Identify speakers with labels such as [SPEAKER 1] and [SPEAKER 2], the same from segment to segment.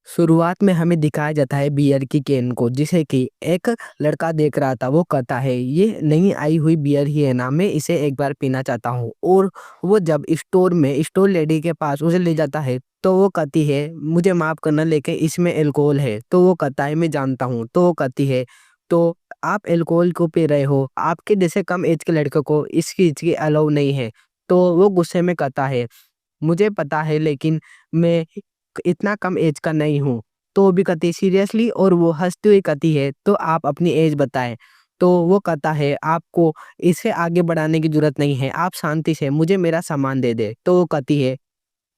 [SPEAKER 1] शुरुआत में हमें दिखाया जाता है बियर की कैन को, जिसे कि एक लड़का देख रहा था। वो कहता है ये नई आई हुई बियर ही है ना, मैं इसे एक बार पीना चाहता हूँ। और वो जब स्टोर लेडी के पास उसे ले जाता है तो वो कहती है मुझे माफ करना, लेके इसमें अल्कोहल है। तो वो कहता है मैं जानता हूँ। तो वो कहती है तो आप अल्कोहल को पी रहे हो, आपके जैसे कम एज के लड़के को इसकी चीज की अलाउ नहीं है। तो वो गुस्से में कहता है मुझे पता है, लेकिन मैं इतना कम एज का नहीं हूँ। तो वो भी कहती है सीरियसली, और वो हँसती हुई कहती है तो आप अपनी एज बताएँ। तो वो कहता है आपको इसे आगे बढ़ाने की ज़रूरत नहीं है, आप शांति से मुझे मेरा सामान दे दें। तो वो कहती है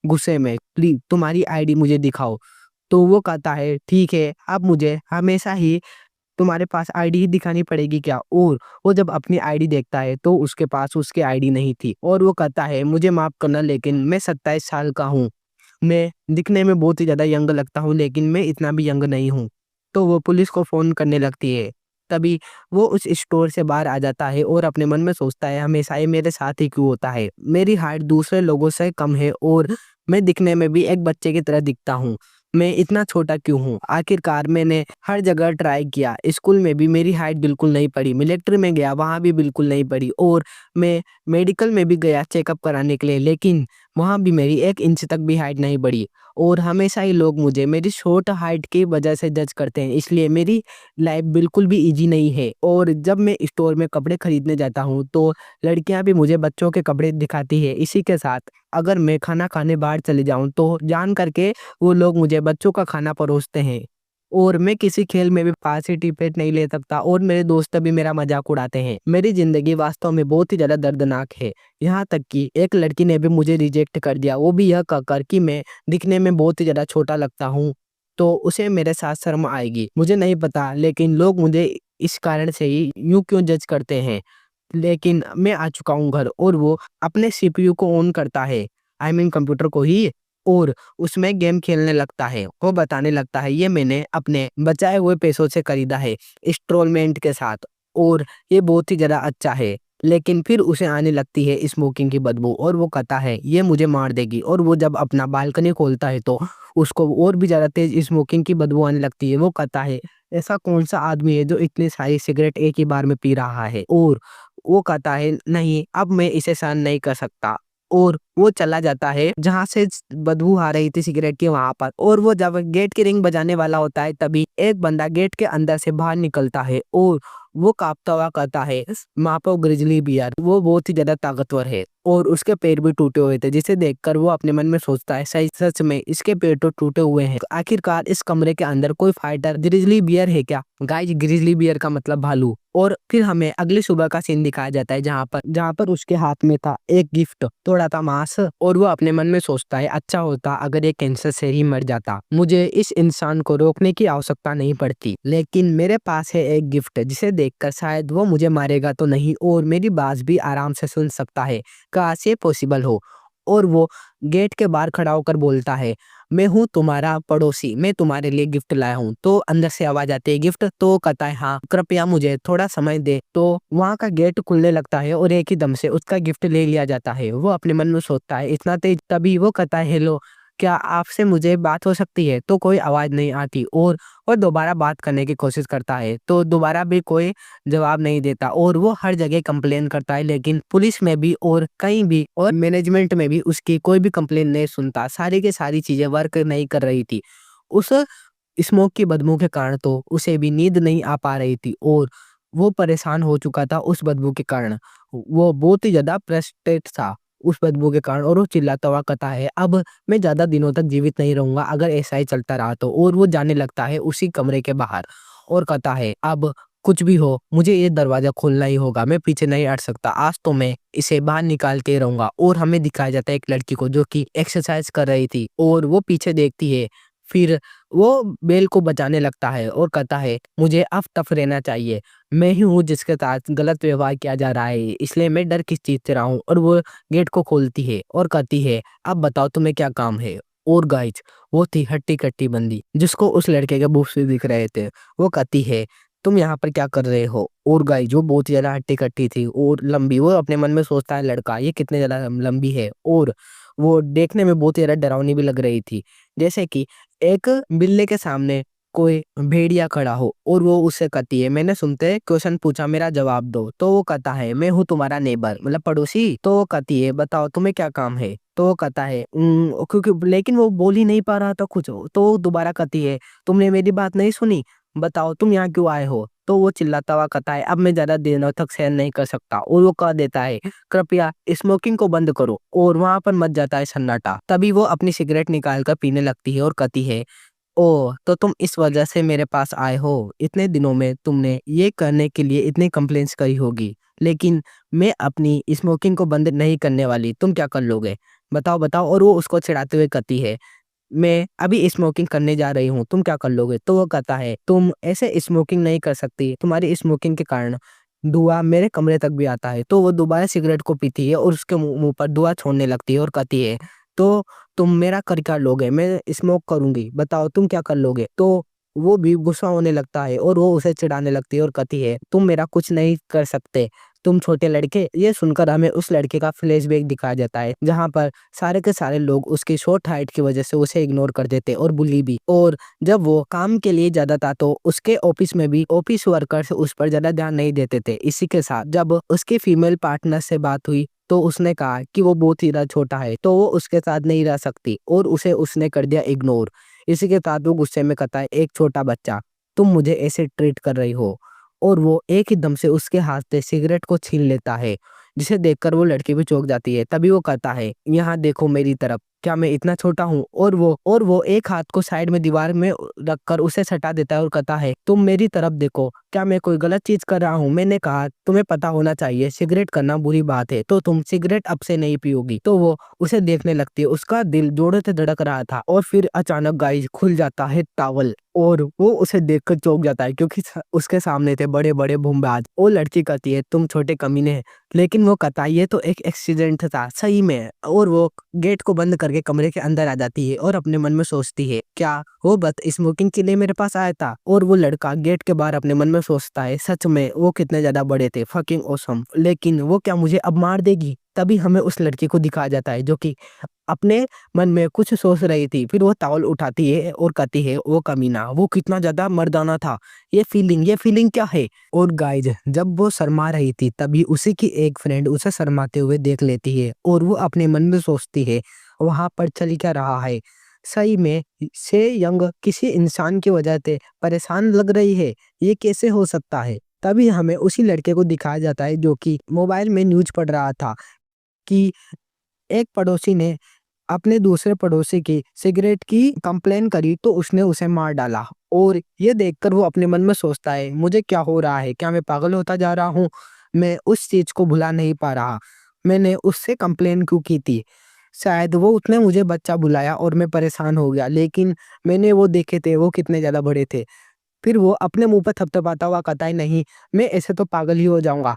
[SPEAKER 1] गुस्से में प्लीज़ तुम्हारी आईडी मुझे दिखाओ। तो वो कहता है ठीक है, अब मुझे हमेशा ही तुम्हारे पास आईडी ही दिखानी पड़ेगी क्या? और वो जब अपनी आईडी देखता है तो उसके पास उसकी आईडी नहीं थी, और वो कहता है मुझे माफ़ करना, लेकिन मैं 27 साल का हूँ। मैं दिखने में बहुत ही ज़्यादा यंग लगता हूँ, लेकिन मैं इतना भी यंग नहीं हूँ। तो वो पुलिस को फ़ोन करने लगती है। तभी वो उस स्टोर से बाहर आ जाता है और अपने मन में सोचता है हमेशा ये मेरे साथ ही क्यों होता है? मेरी हाइट दूसरे लोगों से कम है और मैं दिखने में भी एक बच्चे की तरह दिखता हूँ। मैं इतना छोटा क्यों हूँ? आखिरकार मैंने हर जगह ट्राई किया। स्कूल में भी मेरी हाइट बिल्कुल नहीं पड़ी। मिलिट्री में गया, वहाँ भी बिल्कुल नहीं पड़ी, और मैं मेडिकल में भी गया चेकअप कराने के लिए, लेकिन वहाँ भी मेरी 1 इंच तक भी हाइट नहीं बढ़ी। और हमेशा ही लोग मुझे मेरी शॉर्ट हाइट की वजह से जज करते हैं, इसलिए मेरी लाइफ बिल्कुल भी ईज़ी नहीं है। और जब मैं स्टोर में कपड़े खरीदने जाता हूँ, तो लड़कियाँ भी मुझे बच्चों के कपड़े दिखाती है। इसी के साथ अगर मैं खाना खाने बाहर चले जाऊँ, तो जान करके वो लोग मुझे बच्चों का खाना परोसते हैं। और मैं किसी खेल में भी पार्टिसिपेट नहीं ले सकता, और मेरे दोस्त भी मेरा मज़ाक उड़ाते हैं। मेरी ज़िंदगी वास्तव में बहुत ही ज़्यादा दर्दनाक है। यहाँ तक कि एक लड़की ने भी मुझे रिजेक्ट कर दिया, वो भी यह कहकर कि मैं दिखने में बहुत ही ज़्यादा छोटा लगता हूँ, तो उसे मेरे साथ शर्म आएगी। मुझे नहीं पता, लेकिन लोग मुझे इस कारण से ही यूँ क्यों जज करते हैं। लेकिन मैं आ चुका हूँ घर, और वो अपने सीपीयू को ऑन करता है, आई मीन कंप्यूटर को ही, और उसमें गेम खेलने लगता है। वो बताने लगता है ये मैंने अपने बचाए हुए पैसों से खरीदा है इंस्टॉलमेंट के साथ, और ये बहुत ही ज़्यादा अच्छा है। लेकिन फिर उसे आने लगती है स्मोकिंग की बदबू, और वो कहता है ये मुझे मार देगी। और वो जब अपना बालकनी खोलता है तो उसको और भी ज़्यादा तेज स्मोकिंग की बदबू आने लगती है। वो कहता है ऐसा कौन सा आदमी है जो इतनी सारी सिगरेट एक ही बार में पी रहा है? और वो कहता है नहीं, अब मैं इसे सहन नहीं कर सकता। और वो चला जाता है जहाँ से बदबू आ रही थी सिगरेट की, वहां पर। और वो जब गेट की रिंग बजाने वाला होता है, तभी एक बंदा गेट के अंदर से बाहर निकलता है, और वो कांपता हुआ कहता है मापो ग्रिजली बियर, वो बहुत ही ज्यादा ताकतवर है, और उसके पैर भी टूटे हुए थे, जिसे देखकर वो अपने मन में सोचता है सही सच में इसके पैर तो टूटे हुए हैं। आखिरकार इस कमरे के अंदर कोई फाइटर ग्रिजली बियर है क्या? गाइस, ग्रिजली बियर का मतलब भालू। और फिर हमें अगली सुबह का सीन दिखाया जाता है, जहाँ पर उसके हाथ में था एक गिफ्ट, थोड़ा था मांस, और वो अपने मन में सोचता है अच्छा होता अगर ये कैंसर से ही मर जाता, मुझे इस इंसान को रोकने की आवश्यकता नहीं पड़ती। लेकिन मेरे पास है एक गिफ्ट जिसे देखकर शायद वो मुझे मारेगा तो नहीं, और मेरी बात भी आराम से सुन सकता है, काश ये पॉसिबल हो। और वो गेट के बाहर खड़ा होकर बोलता है मैं हूँ तुम्हारा पड़ोसी, मैं तुम्हारे लिए गिफ्ट लाया हूँ। तो अंदर से आवाज आती है गिफ्ट? तो कहता है हाँ, कृपया मुझे थोड़ा समय दे। तो वहाँ का गेट खुलने लगता है, और एक ही दम से उसका गिफ्ट ले लिया जाता है। वो अपने मन में सोचता है इतना तेज। तभी वो कहता है हेलो, क्या आपसे मुझे बात हो सकती है? तो कोई आवाज नहीं आती, और दोबारा बात करने की कोशिश करता है, तो दोबारा भी कोई जवाब नहीं देता। और वो हर जगह कंप्लेन करता है, लेकिन पुलिस में भी और कहीं भी और मैनेजमेंट में भी उसकी कोई भी कंप्लेन नहीं सुनता। सारी की सारी चीजें वर्क नहीं कर रही थी। उस स्मोक की बदबू के कारण तो उसे भी नींद नहीं आ पा रही थी, और वो परेशान हो चुका था उस बदबू के कारण। वो बहुत ही ज्यादा फ्रस्ट्रेट था उस बदबू के कारण, और वो चिल्लाता हुआ कहता है अब मैं ज्यादा दिनों तक जीवित नहीं रहूंगा अगर ऐसा ही चलता रहा तो। और वो जाने लगता है उसी कमरे के बाहर, और कहता है अब कुछ भी हो मुझे ये दरवाजा खोलना ही होगा, मैं पीछे नहीं हट सकता, आज तो मैं इसे बाहर निकाल के रहूंगा। और हमें दिखाया जाता है एक लड़की को जो कि एक्सरसाइज कर रही थी, और वो पीछे देखती है। फिर वो बेल को बचाने लगता है और कहता है मुझे अब टफ रहना चाहिए, मैं ही हूँ जिसके साथ गलत व्यवहार किया जा रहा है, इसलिए मैं डर किस चीज से रहा हूँ। और वो गेट को खोलती है और कहती है अब बताओ तुम्हें क्या काम है? और गाइज, वो थी हट्टी कट्टी बंदी जिसको उस लड़के के बूथ से दिख रहे थे। वो कहती है तुम यहाँ पर क्या कर रहे हो? और गाइज, वो बहुत ही ज्यादा हट्टी कट्टी थी और लंबी। वो अपने मन में सोचता है लड़का ये कितने ज्यादा लंबी है, और वो देखने में बहुत ही ज़्यादा डरावनी भी लग रही थी। जैसे कि एक बिल्ली के सामने कोई भेड़िया खड़ा हो और वो उससे कहती है, मैंने सुनते क्वेश्चन पूछा मेरा जवाब दो। तो वो कहता है, मैं हूँ तुम्हारा नेबर मतलब पड़ोसी। तो वो कहती है, बताओ तुम्हें क्या काम है। तो वो कहता है क्योंकि लेकिन वो बोल ही नहीं पा रहा था कुछ। तो वो दोबारा कहती है, तुमने मेरी बात नहीं सुनी, बताओ तुम यहाँ क्यों आए हो। तो वो चिल्लाता हुआ कहता है, अब मैं ज्यादा दिनों तक सहन नहीं कर सकता। और वो कह देता है, कृपया स्मोकिंग को बंद करो। और वहां पर मच जाता है सन्नाटा। तभी वो अपनी सिगरेट निकाल कर पीने लगती है और कहती है, ओह तो तुम इस वजह से मेरे पास आए हो। इतने दिनों में तुमने ये करने के लिए इतनी कंप्लेंट्स करी होगी, लेकिन मैं अपनी स्मोकिंग को बंद नहीं करने वाली। तुम क्या कर लोगे, बताओ बताओ। और वो उसको चिढ़ाते हुए कहती है, मैं अभी स्मोकिंग करने जा रही हूँ, तुम क्या कर लोगे। तो वो कहता है, तुम ऐसे स्मोकिंग नहीं कर सकती, तुम्हारी स्मोकिंग के कारण धुआं मेरे कमरे तक भी आता है। तो वो दोबारा सिगरेट को पीती है और उसके मुंह पर धुआं छोड़ने लगती है और कहती है, तो तुम मेरा कर क्या लोगे, मैं स्मोक करूंगी, बताओ तुम क्या कर लोगे। तो वो भी गुस्सा होने लगता है और वो उसे चिढ़ाने लगती है और कहती है, तुम मेरा कुछ नहीं कर सकते, तुम छोटे लड़के। ये सुनकर हमें उस लड़के का फ्लैशबैक दिखाया जाता है, जहां पर सारे के सारे लोग उसकी शॉर्ट हाइट की वजह से उसे इग्नोर कर देते और बुली भी। और जब वो काम के लिए जाता था तो उसके ऑफिस में भी ऑफिस वर्कर्स उस पर ज्यादा ध्यान नहीं देते थे। इसी के साथ जब उसके फीमेल पार्टनर से बात हुई तो उसने कहा कि वो बहुत ही छोटा है तो वो उसके साथ नहीं रह सकती और उसे उसने कर दिया इग्नोर। इसी के साथ वो गुस्से में कहता है, एक छोटा बच्चा, तुम मुझे ऐसे ट्रीट कर रही हो। और वो एक ही दम से उसके हाथ से सिगरेट को छीन लेता है, जिसे देखकर वो लड़की भी चौंक जाती है। तभी वो कहता है, यहाँ देखो मेरी तरफ, क्या मैं इतना छोटा हूँ। और वो एक हाथ को साइड में दीवार में रखकर उसे सटा देता है और कहता है, तुम मेरी तरफ देखो, क्या मैं कोई गलत चीज कर रहा हूँ। मैंने कहा तुम्हें पता होना चाहिए सिगरेट करना बुरी बात है, तो तुम सिगरेट अब से नहीं पियोगी। तो वो उसे देखने लगती है, उसका दिल जोरों से धड़क रहा था। और फिर अचानक गाइस खुल जाता है टॉवल और वो उसे देखकर चौंक जाता है, क्योंकि उसके सामने थे बड़े बड़े बूमबाज। वो लड़की कहती है, तुम छोटे कमीने हैं। लेकिन वो कहता है, ये तो एक एक्सीडेंट था सही में। और वो गेट को बंद करके कमरे के अंदर आ जाती है और अपने मन में सोचती है, क्या वो बस स्मोकिंग के लिए मेरे पास आया था। और वो लड़का गेट के बाहर अपने मन में सोचता है, सच में वो कितने ज्यादा बड़े थे, फकिंग ऑसम, लेकिन वो क्या मुझे अब मार देगी। तभी हमें उस लड़की को दिखाया जाता है जो कि अपने मन में कुछ सोच रही थी। फिर वो टॉवल उठाती है और कहती है, वो कमीना, वो कितना ज्यादा मर्दाना था, ये फीलिंग क्या है। और गाइज जब वो शर्मा रही थी तभी उसी की एक फ्रेंड उसे शर्माते हुए देख लेती है और वो अपने मन में सोचती है, वहां पर चल क्या रहा है। सही में से यंग किसी इंसान की वजह से परेशान लग रही है, ये कैसे हो सकता है। तभी हमें उसी लड़के को दिखाया जाता है जो कि मोबाइल में न्यूज पढ़ रहा था कि एक पड़ोसी ने अपने दूसरे पड़ोसी की सिगरेट की कंप्लेन करी तो उसने उसे मार डाला। और ये देखकर वो अपने मन में सोचता है, मुझे क्या हो रहा है, क्या मैं पागल होता जा रहा हूँ, मैं उस चीज को भुला नहीं पा रहा, मैंने उससे कंप्लेन क्यों की थी। शायद वो उसने मुझे बच्चा बुलाया और मैं परेशान हो गया, लेकिन मैंने वो देखे थे वो कितने ज्यादा बड़े थे। फिर वो अपने मुंह पर थपथपाता हुआ कहता है, नहीं मैं ऐसे तो पागल ही हो जाऊंगा,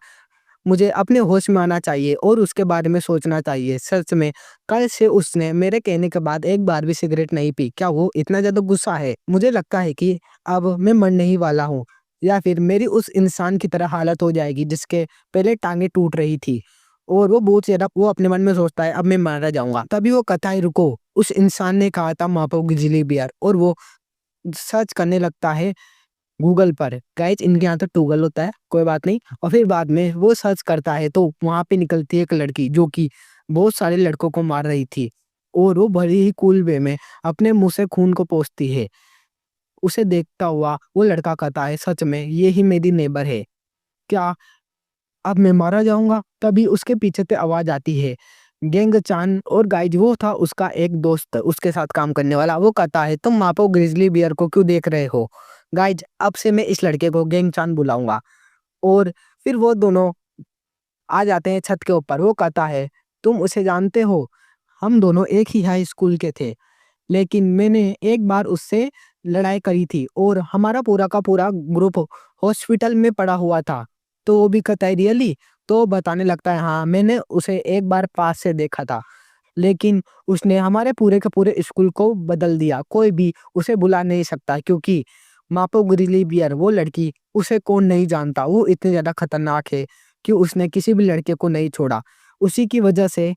[SPEAKER 1] मुझे अपने होश में आना चाहिए और उसके बारे में सोचना चाहिए। सच में कल से उसने मेरे कहने के बाद एक बार भी सिगरेट नहीं पी, क्या वो इतना ज्यादा गुस्सा है। मुझे लगता है कि अब मैं मरने ही वाला हूँ, या फिर मेरी उस इंसान की तरह हालत हो जाएगी जिसके पहले टांगे टूट रही थी। और वो बहुत ज्यादा वो अपने मन में सोचता है, अब मैं मारा जाऊंगा। तभी वो कथाई रुको, उस इंसान ने कहा था मापो गिजली बियर, और वो सर्च करने लगता है गूगल पर। गाइस इनके यहाँ तो टूगल होता है, कोई बात नहीं। और फिर बाद में वो सर्च करता है तो वहां पे निकलती है एक लड़की जो कि बहुत सारे लड़कों को मार रही थी। और वो बड़ी ही कूल वे में अपने मुंह से खून को पोंछती है। उसे देखता हुआ वो लड़का कहता है, सच में ये ही मेरी नेबर है, क्या अब मैं मारा जाऊंगा। तभी उसके पीछे से आवाज आती है, गेंग चान। और गाइज वो था उसका एक दोस्त उसके साथ काम करने वाला। वो कहता है, तुम मापो ग्रिजली बियर को क्यों देख रहे हो। गाइज अब से मैं इस लड़के को गेंग चान बुलाऊंगा। और फिर वो दोनों आ जाते हैं छत के ऊपर। वो कहता है, तुम उसे जानते हो, हम दोनों एक ही हाई स्कूल के थे, लेकिन मैंने एक बार उससे लड़ाई करी थी और हमारा पूरा का पूरा ग्रुप हॉस्पिटल में पड़ा हुआ था। तो वो भी कहता है, रियली। तो बताने लगता है, हाँ मैंने उसे एक बार पास से देखा था, लेकिन उसने हमारे पूरे के पूरे स्कूल को बदल दिया, कोई भी उसे बुला नहीं सकता, क्योंकि मापो ग्रिली बियर वो लड़की, उसे कौन नहीं जानता, वो इतनी ज्यादा खतरनाक है कि उसने किसी भी लड़के को नहीं छोड़ा। उसी की वजह से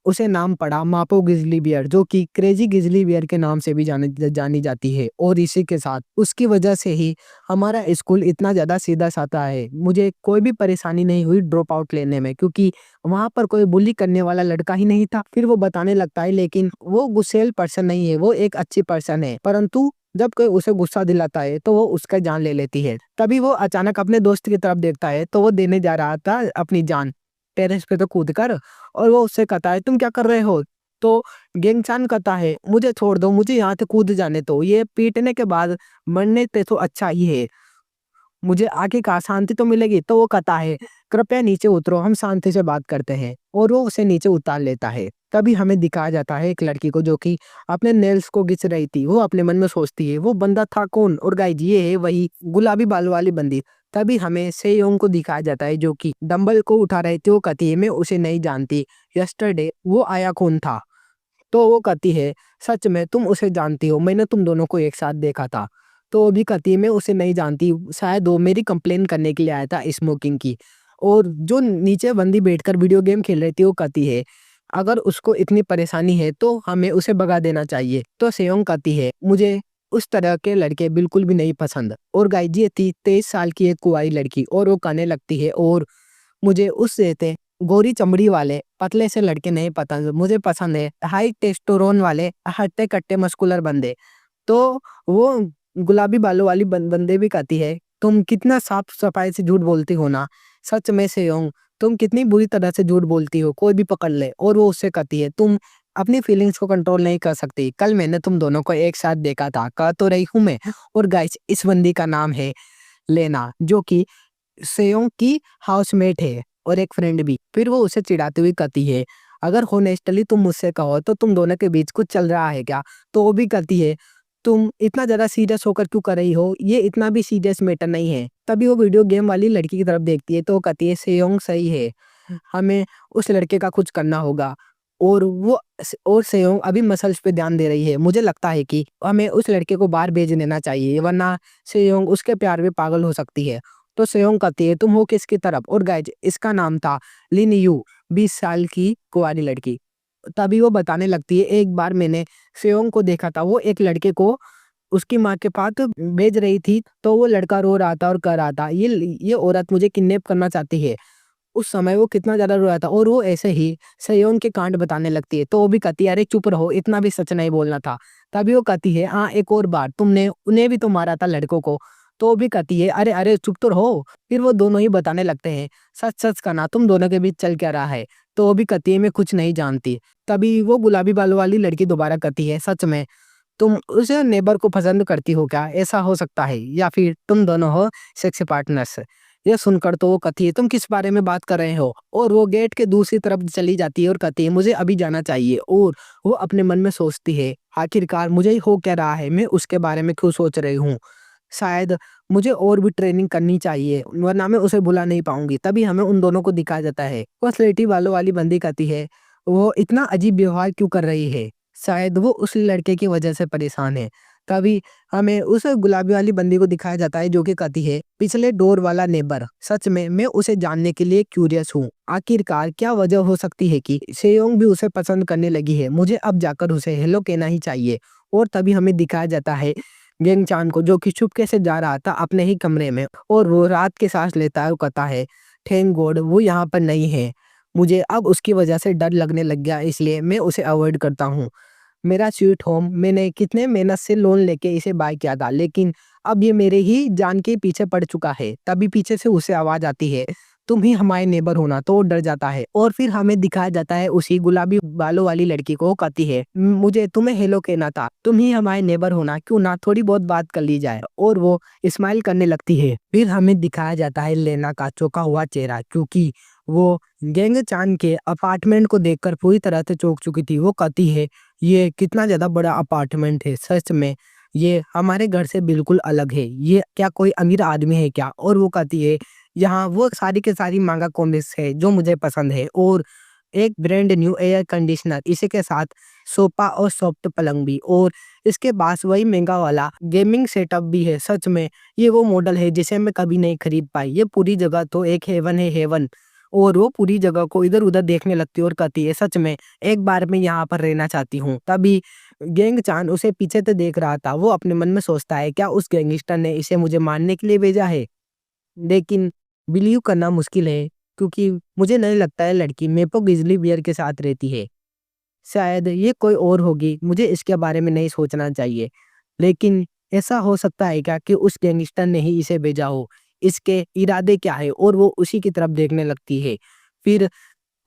[SPEAKER 1] उसे नाम पड़ा मापो ग्रिज़ली बियर, जो कि क्रेज़ी ग्रिज़ली बियर के नाम से भी जानी जाती है। और इसी के साथ उसकी वजह से ही हमारा स्कूल इतना ज़्यादा सीधा-साधा है। मुझे कोई भी परेशानी नहीं हुई ड्रॉप आउट लेने में, क्योंकि वहाँ पर कोई बुली करने वाला लड़का ही नहीं था। फिर वो बताने लगता है, लेकिन वो गुस्सैल पर्सन नहीं है, वो एक अच्छी पर्सन है। परंतु जब कोई उसे गुस्सा दिलाता है तो वो उसका जान ले लेती है। तभी वो अचानक अपने दोस्त की तरफ देखता है, तो वो देने जा रहा था अपनी जान टेरेस पे तो कूद कर, और वो उससे कहता है, तुम क्या कर रहे हो? तो गेंगचान कहता है, मुझे छोड़ दो, मुझे यहाँ से कूद जाने दो, ये पीटने के बाद मरने से तो अच्छा ही है, मुझे आगे का शांति तो मिलेगी। तो वो कहता है, कृपया नीचे उतरो, हम शांति से बात करते हैं। और वो उसे नीचे उतार लेता है। तभी हमें दिखाया जाता है एक लड़की को, जो कि अपने नेल्स को घिस रही थी। वो अपने मन में सोचती है, वो बंदा था कौन? और गाइज ये है वही गुलाबी बाल वाली बंदी। तभी हमें सेयोंग को दिखाया जाता है, जो कि डंबल को उठा रही थी। वो कहती है, मैं उसे नहीं जानती, यस्टरडे वो आया कौन था? तो वो कहती है, सच में तुम उसे जानती हो, मैंने तुम दोनों को एक साथ देखा था। तो वो भी कहती है, मैं उसे नहीं जानती, शायद वो मेरी कंप्लेन करने के लिए आया था स्मोकिंग की। और जो नीचे बंदी बैठकर वीडियो गेम खेल रही थी, वो कहती है, अगर उसको इतनी परेशानी है तो हमें उसे भगा देना चाहिए। तो सेयोंग कहती है, मुझे उस तरह के लड़के बिल्कुल भी नहीं पसंद। और गाइज ये थी 23 साल की एक कुंवारी लड़की, और वो कहने लगती है, और मुझे उससे थे गोरी चमड़ी वाले पतले से लड़के नहीं पसंद, मुझे पसंद है हाई टेस्टोरोन वाले हट्टे कट्टे मस्कुलर बंदे। तो वो गुलाबी बालों वाली बंदे भी कहती है, तुम कितना साफ सफाई से झूठ बोलती हो ना, सच में से हूँ, तुम कितनी बुरी तरह से झूठ बोलती हो, कोई भी पकड़ ले। और वो उससे कहती है, तुम अपनी फीलिंग्स को कंट्रोल नहीं कर सकती, कल मैंने तुम दोनों को एक साथ देखा था, कह तो रही हूँ मैं। और गाइस इस बंदी का नाम है लेना, जो कि सेयोंग की हाउसमेट है और एक फ्रेंड भी। फिर वो उसे चिढ़ाती हुई कहती है, अगर होनेस्टली तुम मुझसे कहो तो तुम दोनों के बीच कुछ चल रहा है क्या? तो वो भी कहती है, तुम इतना ज़्यादा सीरियस होकर क्यों कर रही हो? ये इतना भी सीरियस मैटर नहीं है। तभी वो वीडियो गेम वाली लड़की की तरफ देखती है, तो वो कहती है, सेयोंग सही है, हमें उस लड़के का कुछ करना होगा। और सेयोंग अभी मसल्स पे ध्यान दे रही है। मुझे लगता है कि हमें उस लड़के को बाहर भेज देना चाहिए, वरना सेयोंग उसके प्यार में पागल हो सकती है। तो सेयोंग कहती है, तुम हो किसकी तरफ? और गाइज इसका नाम था लिन यू, 20 साल की कुंवारी लड़की। तभी वो बताने लगती है, एक बार मैंने सेयोंग को देखा था, वो एक लड़के को उसकी माँ के पास भेज रही थी, तो वो लड़का रो रहा था और कह रहा था, ये औरत मुझे किडनैप करना चाहती है। उस समय वो कितना ज़्यादा रोया था। और वो ऐसे ही सेयोन के कांड बताने लगती है, तो वो भी कहती है, अरे चुप रहो, इतना भी सच नहीं बोलना था। तभी वो कहती है, हाँ एक और बार तुमने उन्हें भी तो मारा था लड़कों को। तो वो भी कहती है, अरे अरे चुप तो रहो। फिर वो दोनों ही बताने लगते हैं, सच सच कहना, तुम दोनों के बीच चल क्या रहा है? तो वो भी कहती है, मैं कुछ नहीं जानती। तभी वो गुलाबी बालों वाली लड़की दोबारा कहती है, सच में तुम उस नेबर को पसंद करती हो क्या? ऐसा हो सकता है, या फिर तुम दोनों हो सेक्स पार्टनर्स? ये सुनकर तो वो कहती है, तुम किस बारे में बात कर रहे हो? और वो गेट के दूसरी तरफ चली जाती है और कहती है, मुझे अभी जाना चाहिए। और वो अपने मन में सोचती है, आखिरकार मुझे हो क्या रहा है, मैं उसके बारे में क्यों सोच रही हूँ? शायद मुझे और भी ट्रेनिंग करनी चाहिए, वरना मैं उसे भुला नहीं पाऊंगी। तभी हमें उन दोनों को दिखाया जाता है। वो स्लेटी बालों वाली बंदी कहती है, वो इतना अजीब व्यवहार क्यों कर रही है? शायद वो उस लड़के की वजह से परेशान है। तभी हमें उस गुलाबी वाली बंदी को दिखाया जाता है, जो कि कहती है, पिछले डोर वाला नेबर, सच में मैं उसे जानने के लिए क्यूरियस हूँ। आखिरकार क्या वजह हो सकती है कि सेयोंग भी उसे पसंद करने लगी है? मुझे अब जाकर उसे हेलो कहना ही चाहिए। और तभी हमें दिखाया जाता है गेंग चान को, जो कि चुपके से जा रहा था अपने ही कमरे में, और वो रात की सांस लेता है। वो कहता है, थैंक गॉड वो यहाँ पर नहीं है, मुझे अब उसकी वजह से डर लगने लग गया, इसलिए मैं उसे अवॉइड करता हूँ। मेरा स्वीट होम, मैंने कितने मेहनत से लोन लेके इसे बाय किया था, लेकिन अब ये मेरे ही जान के पीछे पड़ चुका है। तभी पीछे से उसे आवाज आती है, तुम ही हमारे नेबर होना। तो वो डर जाता है। और फिर हमें दिखाया जाता है उसी गुलाबी बालों वाली लड़की को, कहती है, मुझे तुम्हें हेलो कहना था, तुम ही हमारे नेबर होना, क्यों ना थोड़ी बहुत बात कर ली जाए? और वो स्माइल करने लगती है। फिर हमें दिखाया जाता है लेना का चौंका हुआ चेहरा, क्योंकि वो गेंग चान के अपार्टमेंट को देखकर पूरी तरह से चौंक चुकी थी। वो कहती है, ये कितना ज़्यादा बड़ा अपार्टमेंट है, सच में ये हमारे घर से बिल्कुल अलग है, ये क्या कोई अमीर आदमी है क्या? और वो कहती है, यहाँ वो सारी के सारी मांगा कॉमिक्स है जो मुझे पसंद है, और एक ब्रांड न्यू एयर कंडीशनर, इसी के साथ सोफा और सॉफ्ट पलंग भी, और इसके पास वही महंगा वाला गेमिंग सेटअप भी है। सच में ये वो मॉडल है जिसे मैं कभी नहीं खरीद पाई। ये पूरी जगह तो एक हेवन है, हेवन। और वो पूरी जगह को इधर-उधर देखने लगती है और कहती है, सच में एक बार मैं यहाँ पर रहना चाहती हूँ। तभी गेंग चान उसे पीछे से देख रहा था। वो अपने मन में सोचता है, क्या उस गैंगस्टर ने इसे मुझे मारने के लिए भेजा है? लेकिन बिलीव करना मुश्किल है, क्योंकि मुझे नहीं लगता है लड़की मेपो ग्रिज़ली बियर के साथ रहती है। शायद ये कोई और होगी, मुझे इसके बारे में नहीं सोचना चाहिए। लेकिन ऐसा हो सकता है क्या कि उस गैंगस्टर ने ही इसे भेजा हो? इसके इरादे क्या है? और वो उसी की तरफ देखने लगती है। फिर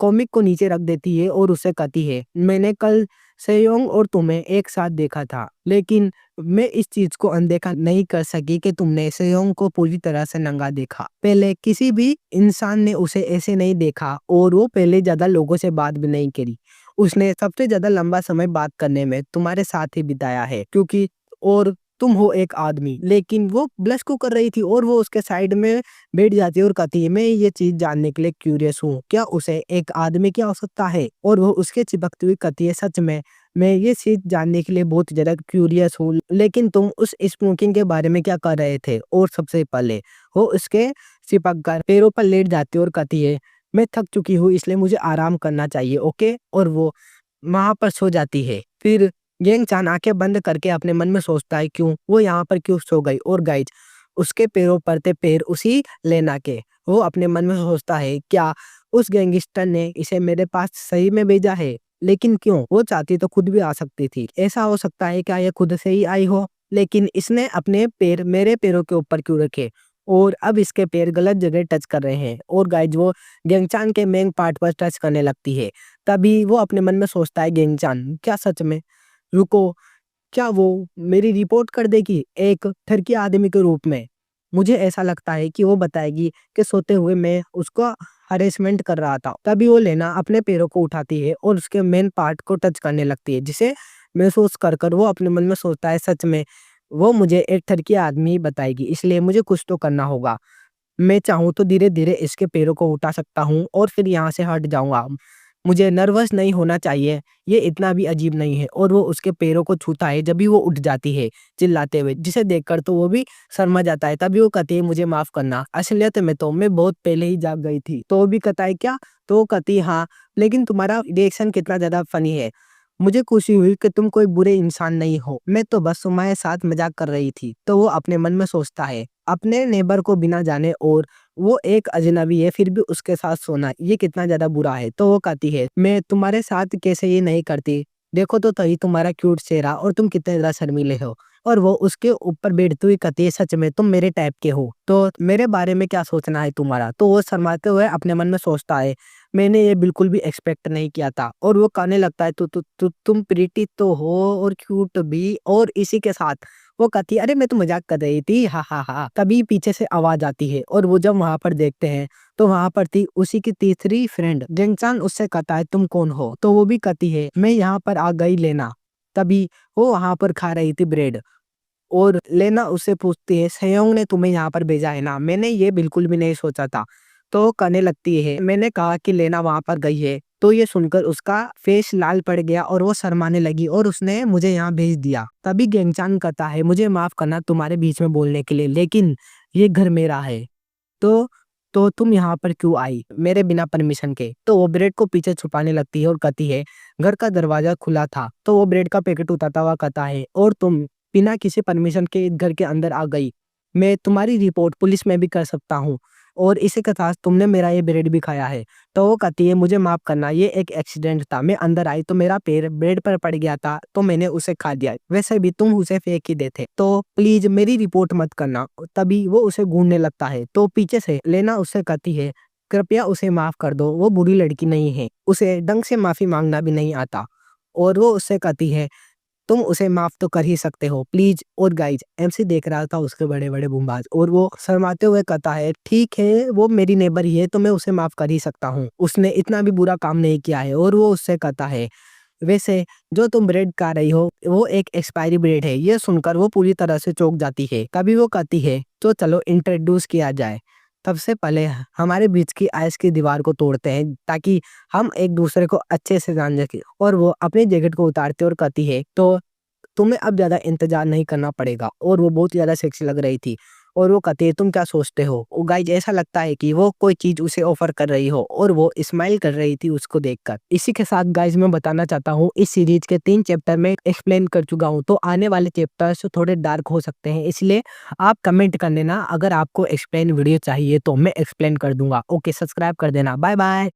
[SPEAKER 1] कॉमिक को नीचे रख देती है और उससे कहती है, मैंने कल सेयोंग और तुम्हें एक साथ देखा था, लेकिन मैं इस चीज को अनदेखा नहीं कर सकी कि तुमने सेयोंग को पूरी तरह से नंगा देखा। पहले किसी भी इंसान ने उसे ऐसे नहीं देखा और वो पहले ज्यादा लोगों से बात भी नहीं करी। उसने सबसे ज्यादा लंबा समय बात करने में तुम्हारे साथ ही बिताया है, क्योंकि और तुम हो एक आदमी। लेकिन वो ब्लश को कर रही थी और वो उसके साइड में बैठ जाती है और कहती है, मैं ये चीज जानने के लिए क्यूरियस हूँ, क्या उसे एक आदमी की आवश्यकता है? और वो उसके चिपकती हुई कहती है, सच में मैं ये चीज जानने के लिए बहुत ज्यादा क्यूरियस हूँ, लेकिन तुम उस स्मोकिंग के बारे में क्या कर रहे थे? और सबसे पहले वो उसके चिपक कर पैरों पर लेट जाती है और कहती है, मैं थक चुकी हूँ, इसलिए मुझे आराम करना चाहिए, ओके? और वो वहां पर सो जाती है। फिर गेंग चान आंखें बंद करके अपने मन में सोचता है, क्यों वो यहाँ पर क्यों सो गई? और गाइज, उसके पैरों पर थे पैर उसी लेना के। वो अपने मन में सोचता है, क्या उस गैंगस्टर ने इसे मेरे पास सही में भेजा है? लेकिन क्यों? वो चाहती तो खुद भी आ सकती थी। ऐसा हो सकता है क्या ये खुद से ही आई हो? लेकिन इसने अपने पैर मेरे पैरों के ऊपर क्यों रखे? और अब इसके पैर गलत जगह टच कर रहे हैं। और गाइज, वो गेंगचान के मेन पार्ट पर टच करने लगती है। तभी वो अपने मन में सोचता है, गेंगचान क्या सच में, रुको, क्या वो मेरी रिपोर्ट कर देगी एक ठरकी आदमी के रूप में? मुझे ऐसा लगता है कि वो बताएगी कि सोते हुए मैं उसको हरेसमेंट कर रहा था। तभी वो लेना अपने पैरों को उठाती है और उसके मेन पार्ट को टच करने लगती है, जिसे महसूस कर कर वो अपने मन में सोचता है, सच में वो मुझे एक ठरकी आदमी ही बताएगी, इसलिए मुझे कुछ तो करना होगा। मैं चाहूँ तो धीरे-धीरे इसके पैरों को उठा सकता हूँ और फिर यहाँ से हट जाऊँगा। मुझे नर्वस नहीं होना चाहिए, ये इतना भी अजीब नहीं है। और वो उसके पैरों को छूता है, जब भी वो उठ जाती है चिल्लाते हुए, जिसे देखकर तो वो भी शर्मा जाता है। तभी वो कहती है, मुझे माफ करना, असलियत में तो मैं बहुत पहले ही जाग गई थी। तो वो भी कहता है, क्या? तो वो कहती है, हाँ, लेकिन तुम्हारा रिएक्शन कितना ज्यादा फनी है। मुझे खुशी हुई कि तुम कोई बुरे इंसान नहीं हो, मैं तो बस तुम्हारे साथ मजाक कर रही थी। तो वो अपने मन में सोचता है, अपने नेबर को बिना जाने और वो एक अजनबी है फिर भी उसके साथ सोना, ये कितना ज्यादा बुरा है। तो वो कहती है, मैं तुम्हारे साथ कैसे ये नहीं करती, देखो तो सही तुम्हारा क्यूट चेहरा और तुम कितने ज्यादा शर्मीले हो। और वो उसके ऊपर बैठती हुई कहती है, सच में तुम मेरे टाइप के हो, तो मेरे बारे में क्या सोचना है तुम्हारा? तो वो शर्माते हुए अपने मन में सोचता है, मैंने ये बिल्कुल भी एक्सपेक्ट नहीं किया था। और वो कहने लगता है, तुम प्रीटी तो हो और क्यूट भी। और इसी के साथ वो कहती है, अरे मैं तो मजाक कर रही थी, हा हा हा। तभी पीछे से आवाज आती है और वो जब वहां पर देखते हैं तो वहां पर थी उसी की तीसरी फ्रेंड जेंगचान। उससे कहता है, तुम कौन हो? तो वो भी कहती है, मैं यहाँ पर आ गई लेना। तभी वो वहां पर खा रही थी ब्रेड और लेना उससे पूछती है, सयोंग ने तुम्हें यहाँ पर भेजा है ना? मैंने ये बिल्कुल भी नहीं सोचा था। तो कहने लगती है, मैंने कहा कि लेना वहां पर गई है। तो ये सुनकर उसका फेस लाल पड़ गया और वो शर्माने लगी और उसने मुझे यहाँ भेज दिया। तभी गेंगचान कहता है, मुझे माफ करना तुम्हारे बीच में बोलने के लिए, लेकिन ये घर मेरा है। तो तुम यहाँ पर क्यों आई मेरे बिना परमिशन के? तो वो ब्रेड को पीछे छुपाने लगती है और कहती है, घर का दरवाजा खुला था। तो वो ब्रेड का पैकेट उठाता हुआ कहता है, और तुम बिना किसी परमिशन के घर के अंदर आ गई। मैं तुम्हारी रिपोर्ट पुलिस में भी कर सकता हूँ और इसी के साथ तुमने मेरा ये ब्रेड भी खाया है। तो वो कहती है, मुझे माफ करना, ये एक एक्सीडेंट था। मैं अंदर आई तो मेरा पैर ब्रेड पर पड़ गया था तो मैंने उसे खा दिया। वैसे भी तुम उसे फेंक ही देते, तो प्लीज मेरी रिपोर्ट मत करना। तभी वो उसे घूरने लगता है तो पीछे से लेना उससे कहती है, कृपया उसे माफ कर दो, वो बुरी लड़की नहीं है, उसे ढंग से माफी मांगना भी नहीं आता। और वो उससे कहती है, तुम उसे माफ तो कर ही सकते हो प्लीज। और गाइज, एमसी देख रहा था उसके बड़े बड़े बुम्बाज और वो शर्माते हुए कहता है, ठीक है वो मेरी नेबर ही है तो मैं उसे माफ कर ही सकता हूँ, उसने इतना भी बुरा काम नहीं किया है। और वो उससे कहता है, वैसे जो तुम ब्रेड खा रही हो वो एक एक्सपायरी ब्रेड है। ये सुनकर वो पूरी तरह से चौंक जाती है। तभी वो कहती है, तो चलो इंट्रोड्यूस किया जाए। सबसे पहले हमारे बीच की आइस की दीवार को तोड़ते हैं ताकि हम एक दूसरे को अच्छे से जान सके। और वो अपनी जैकेट को उतारते और कहती है, तो तुम्हें अब ज्यादा इंतजार नहीं करना पड़ेगा। और वो बहुत ज्यादा सेक्सी लग रही थी। और वो कहती है तुम क्या सोचते हो? वो गाइज़ ऐसा लगता है कि वो कोई चीज़ उसे ऑफ़र कर रही हो और वो स्माइल कर रही थी उसको देखकर। इसी के साथ गाइज़ मैं बताना चाहता हूँ इस सीरीज़ के 3 चैप्टर में एक्सप्लेन कर चुका हूँ, तो आने वाले चैप्टर्स थोड़े डार्क हो सकते हैं, इसलिए आप कमेंट कर देना अगर आपको एक्सप्लेन वीडियो चाहिए तो मैं एक्सप्लेन कर दूँगा। ओके, सब्सक्राइब कर देना। Bye bye.